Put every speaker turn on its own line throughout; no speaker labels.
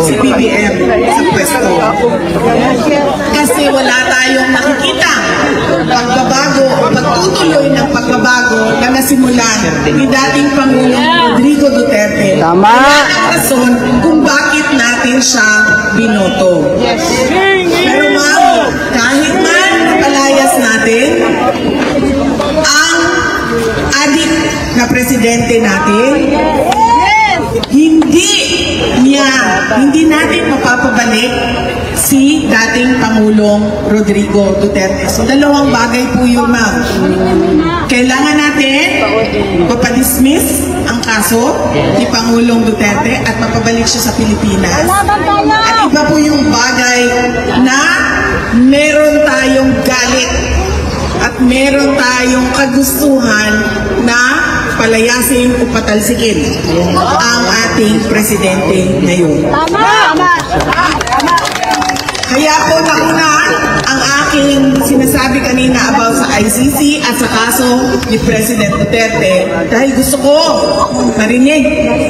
si BBM sa pwesto. Kasi wala tayong nakikita pagbabago o pagtutuloy ng pagbabago na nasimulan ni dating Pangulong Rodrigo Duterte.
Tama!
Wala ang rason kung bakit natin siya binoto. Pero ma'am, kahit man napalayas natin ang adik na presidente natin, hindi natin mapapabalik si dating Pangulong Rodrigo Duterte. So dalawang bagay po yun, ma'am. Kailangan natin mapadismiss ang kaso ni Pangulong Duterte at mapabalik siya sa Pilipinas. At iba po yung bagay na meron tayong galit at meron tayong kagustuhan na palayasin o patalsikin ang ating presidente ngayon. Kaya po nauna ang aking sinasabi kanina about sa ICC at sa kaso ni President Duterte dahil gusto ko marinig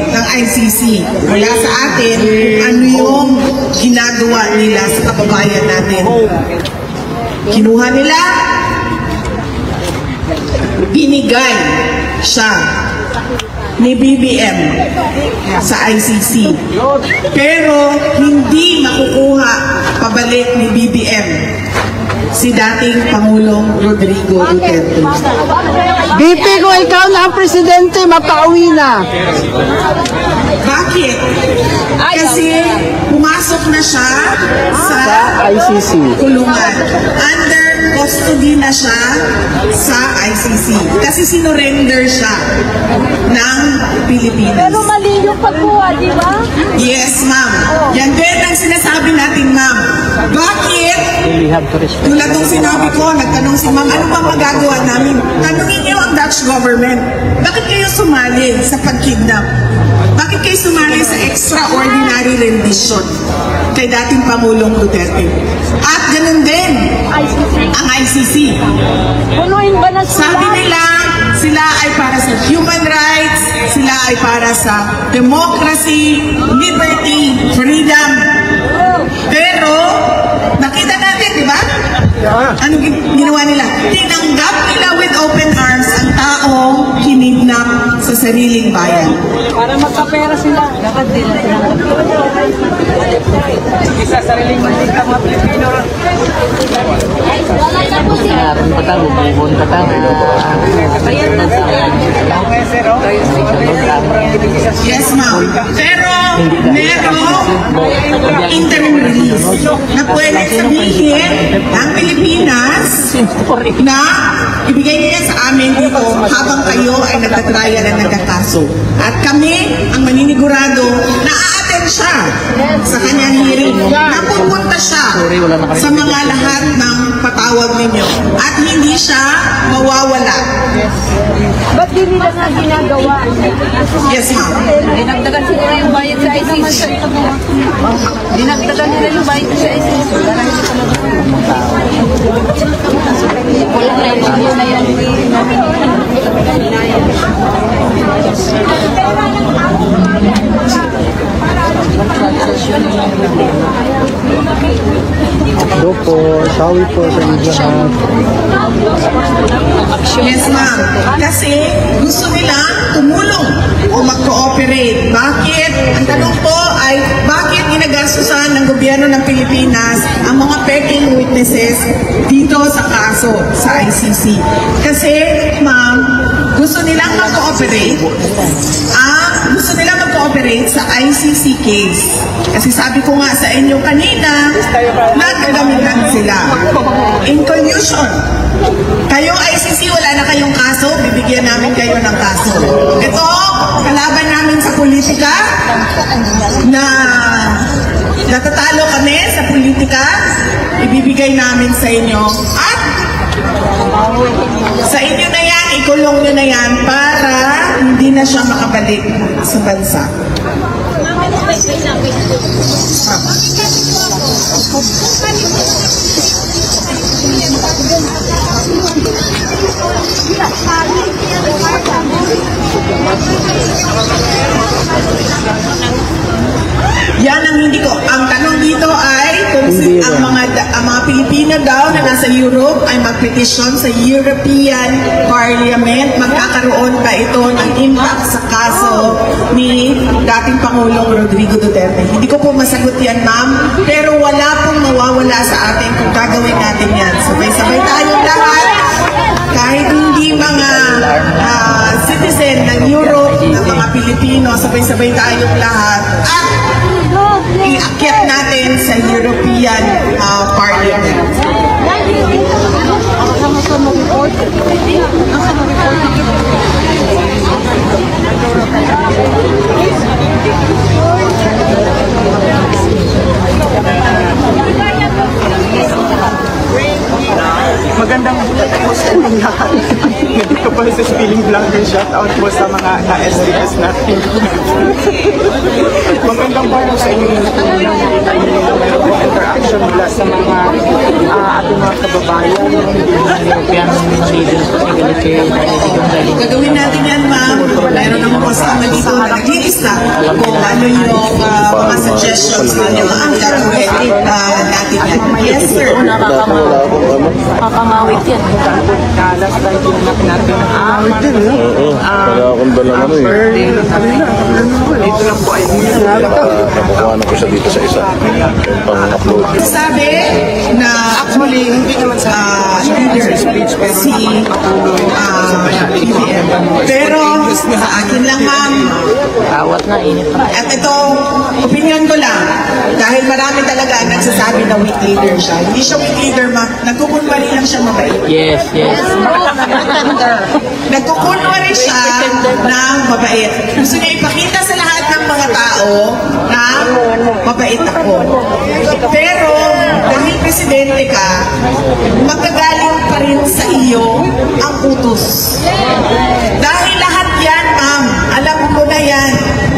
ng ICC mula sa atin ano yung ginagawa nila sa kababayan natin. Kinuha nila, binigay siya ni BBM sa ICC. Pero hindi makukuha pabalik ni BBM si dating Pangulong Rodrigo Duterte.
BP, kung ikaw na ang presidente, mapauwi na.
Bakit? Kasi pumasok na siya sa
ICC.
kulungan. Under custody na siya sa ICC. Kasi sinurrender siya ng Pilipinas.
Pero mali yung pagkuha, di ba?
Yes, ma'am. Yan din ang sinasabi natin, ma'am. Bakit? Tulad ng sinabi ko, nagtanong si ma'am, ano pa magagawa namin? Tanungin niyo ang Dutch government. Bakit kayo sumali sa pagkidnap? Bakit kayo sumali sa extraordinary rendition kay dating Pangulong Duterte? At ganun din ang ICC.
Punuin ba na sila?
Sabi nila, sila ay para sa human rights, sila ay para sa democracy, liberty, freedom. Pero, nakita natin, di ba? Ano ginawa nila? Tinanggap nila with open arms ang taong kinidnap sa sariling bayan.
Para magkapera sila. Dapat din na sila.
Isa sariling mantika mga Pilipino.
Wala na po sila. Bayad na sila.
Yes, ma'am. Pero, merong interim release na pwede sabihin ang Pilipinas na ibigay niya sa amin dito habang kayo ay nagtatraya na nagkakaso. At kami, ang maninigurado, na a-attend siya sa kanyang hearing. Napupunta siya sa mga lahat ng patawag ninyo. At hindi siya mawawala.
Ba't di nila na ginagawa?
Yes, ma'am.
Dinagdagan sila yung bayad sa ICC. Dinagdagan nila yung bayad sa ICC. Wala na yung na yan.
Hello po, sorry po sa inyo lahat.
Yes, ma'am. Kasi gusto nila tumulong o mag-cooperate. Bakit? Ang tanong po ay bakit ginagastusan ng gobyerno ng Pilipinas ang mga peking witnesses dito sa kaso sa ICC? Kasi, ma'am, gusto nilang mag-cooperate. Gusto nilang mag-cooperate sa ICC case. Kasi sabi ko nga sa inyo kanina, nagkagamitan sila. In collusion. Kayo ICC, wala na kayong kaso, bibigyan namin kayo ng kaso. Ito, kalaban namin sa politika, na natatalo kami sa politika, ibibigay namin sa inyo. At sa inyo na yan, ikulong nyo na yan para hindi na siya makabalik sa bansa. Yan sino daw na nasa Europe ay magpetisyon sa European Parliament. Magkakaroon ba ito ng impact sa kaso ni dating Pangulong Rodrigo Duterte? Hindi ko po masagot yan, ma'am, pero wala pong mawawala sa atin kung gagawin natin yan. Sabay-sabay tayong lahat, kahit hindi mga citizen ng Europe, ng mga Pilipino, sabay-sabay tayong lahat at iakyat natin sa European Parliament.
Magandang lahat. Nandito pala sa Spilling Vlogger, shout out po sa mga ka-SDS natin. Magandang buwan sa inyo. Mayroon po interaction mula sa mga ating mga kababayan. European leaders po sa
Gagawin natin yan, ma'am. Mayroon naman po sa amin dito na nag-iisa kung ano yung mga suggestions ninyo ang gagawin natin yan. Yes, sir.
Kakamawit yan.
Last time ginanap natin ang
Wala akong dalang ano eh.
dito lang po ay
Nakuha na ko siya dito sa isa. Yung pang-upload.
Sabi na
actually hindi naman sa
leader si BBM. Pero sa akin lang, ma'am,
Tawat na, init na.
at ito, opinion ko lang, dahil marami talaga ang nagsasabi na weak leader siya. Hindi siya weak leader, ma'am. Nagkukunwari lang siya mabait.
Yes, yes.
Nagkukunwari siya ng mabait. Gusto niya ipakita sa lahat ng mga tao na mabait ako. Pero, dahil presidente ka, magagaling pa rin sa iyo ang utos. Dahil lahat yan, ma'am, alam ko na yan.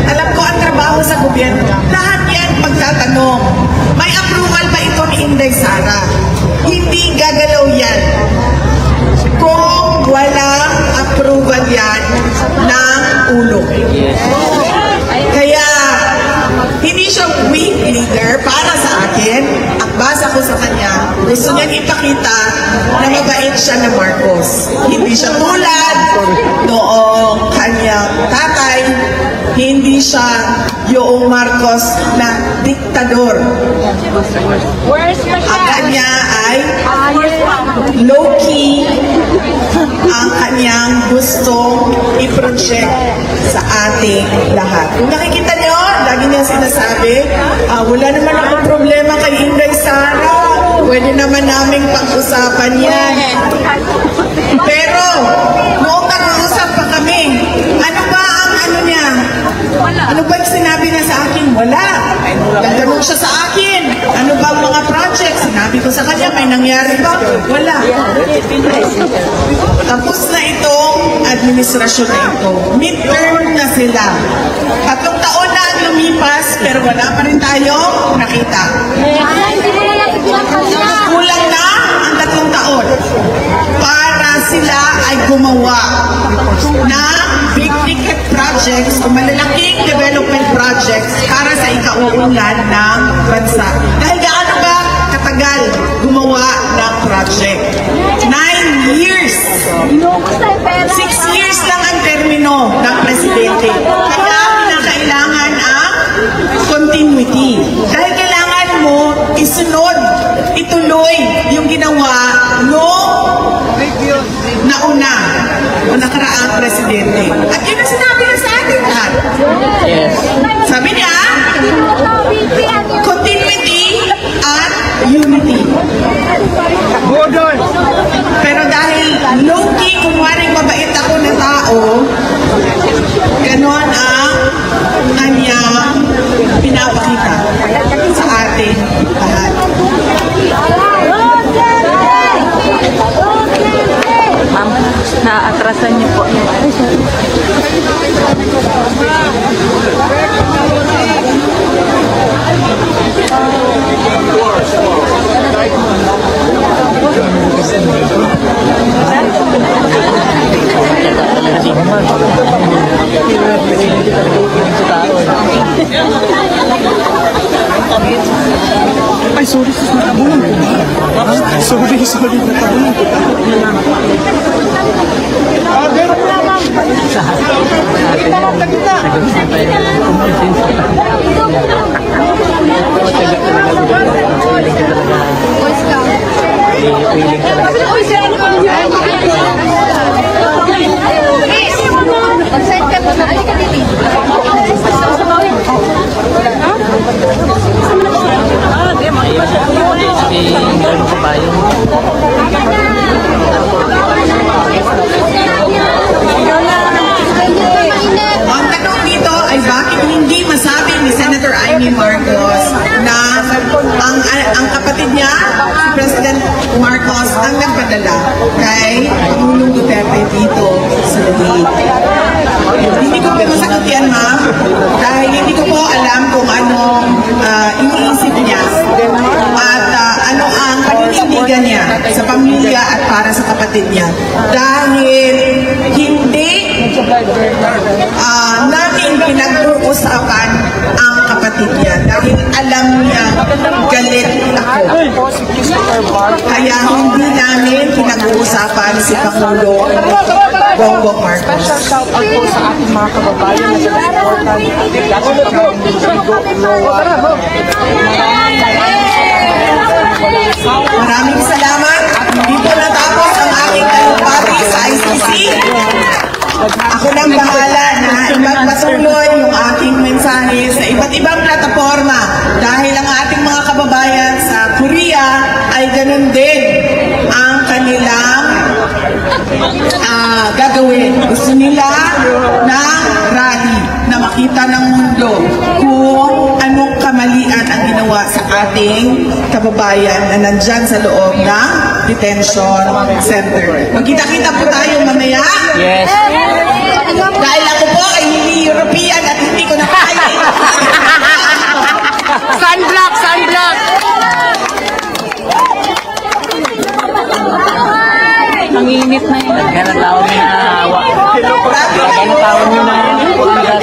Alam ko ang trabaho sa gobyerno. Lahat yan magtatanong. May approval ba ito ni Inday Sara? Hindi gagalaw yan kung walang approval yan ng ulo. Kaya, hindi siya weak leader para sa akin. At basa ko sa kanya, gusto niyang ipakita na mabait siya na Marcos. Hindi siya tulad noong kanyang tatay. Hindi siya yung Marcos na diktador. Ang kanya ay low-key ang kanyang gusto i-project sa ating lahat. Kung nakikita nyo, lagi niya sinasabi, wala naman akong problema kay Inday Sara. Pwede naman naming pag-usapan yan. Pero, noong nag-uusap pa kami, ano ba ang ano niya? Ano ba yung sinabi niya sa akin? Wala. Nagtanong siya sa akin. Ano ba ang mga projects? Sinabi ko sa kanya, may nangyari ba? Wala. Tapos na itong administrasyon na ito. Midterm na sila. 3 taon na ang lumipas, pero wala pa rin tayong nakita. Kulang na ang 3 taon para sila ay gumawa na big ticket projects o malalaking development projects para sa ikauunlad ng bansa. Dahil gaano ba katagal gumawa ng project? 9 years. 6 years lang ang termino ng presidente. Kaya kinakailangan ang continuity. Dahil kailangan mo isunod, ituloy yung ginawa nauna o nakaraang presidente. At yun ang sinabi na sa atin lahat. Sabi niya, continuity at unity. Pero dahil low-key, kunwaring mabait ako na tao, ganon ang kanyang pinapakita sa atin lahat.
Ma'am, naatrasan niyo po.
ay sorry sis, nakabulong. Sorry na tayo.
Ang tanong dito ay bakit hindi masabi ni Senator Amy Marcos na ang kapatid niya, si President Marcos, ang nagpadala kay Pangulong Duterte dito sa Lagig. Hindi ko po masagot yan, ma'am, dahil hindi ko po alam kung anong iniisip niya at ano ang paninindigan niya sa pamilya at para sa kapatid niya. Dahil hindi namin pinag-uusapan ang kapatid niya dahil alam niya galit ako. Kaya hindi namin pinag-uusapan si Pangulo Bongbong Marcos.
Shout out po sa ating mga kababayan na sumusuporta ng ating dating Pangulong
Maraming salamat at hindi po natapos ang aking talumpati sa ICC. Ako nang bahala na ipagpatuloy yung aking mensahe sa iba't ibang plataforma dahil ang ating mga kababayan sa Korea ay ganun din ang kanilang gagawin. Gusto nila ng rally na makita ng mundo kung anong kamalian ang ginawa sa ating kababayan na nandyan sa loob ng detention center. Magkita-kita po tayo mamaya.
Yes.
Dahil ako po ay hindi European at hindi ko na kaya.
Sunblock, sunblock.
Ang init na yun. Kaya natawag niya na awa. Kaya natawag niya na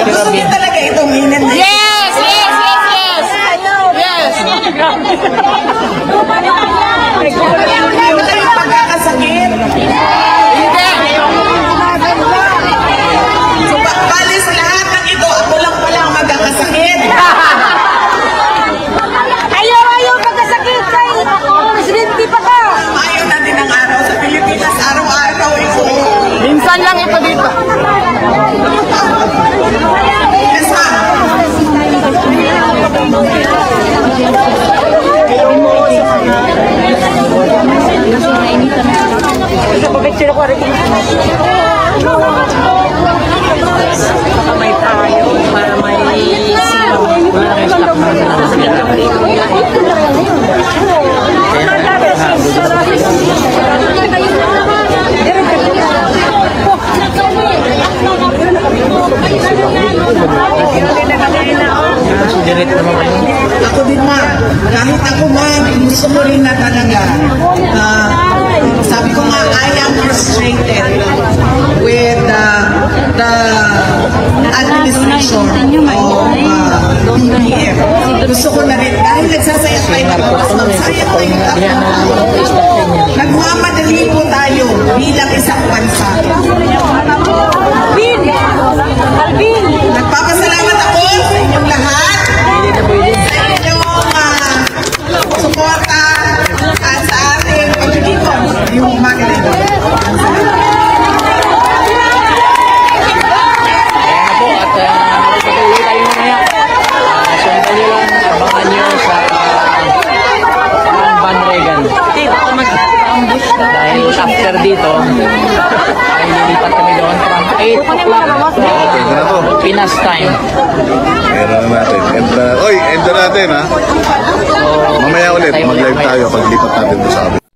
Gusto niyo talaga itong init na yun.
Yes, yes, yes, yes. Yes.
Hindi ba kayo pagkakasakit? So, balis lahat ng ito, ako lang pala ang magkakasakit.
Ayaw magkasakit kay Presidente pa ka.
Ayaw natin ang araw sa Pilipinas, araw-araw ito.
Minsan lang ito dito.
Yes, ma'am.
may tayo para may silaw. Wala na kayo stock na sa Direct naman kayo.
Ako din, ma'am. Kahit ako, ma'am, gusto mo rin na talaga. Sabi ko nga, I am frustrated with the administration of PBM. Gusto ko na rin, dahil nagsasayang tayo ng oras, magsayang tayo. Nagmamadali po tayo bilang isang bansa. Nagpapasalamat ako sa inyong lahat, sa inyong suporta at sa ating pagkikita yung umaga na ito.
Ayan na po at patuloy tayo mamaya. Sundan nyo lang, abangan nyo sa Banregan. Dahil after dito, ay lilipat kami doon from 8 o'clock Pinas time.
Meron na natin. End na natin ha.
So,
Mamaya ulit, mag-live tayo paglipat natin doon sa amin.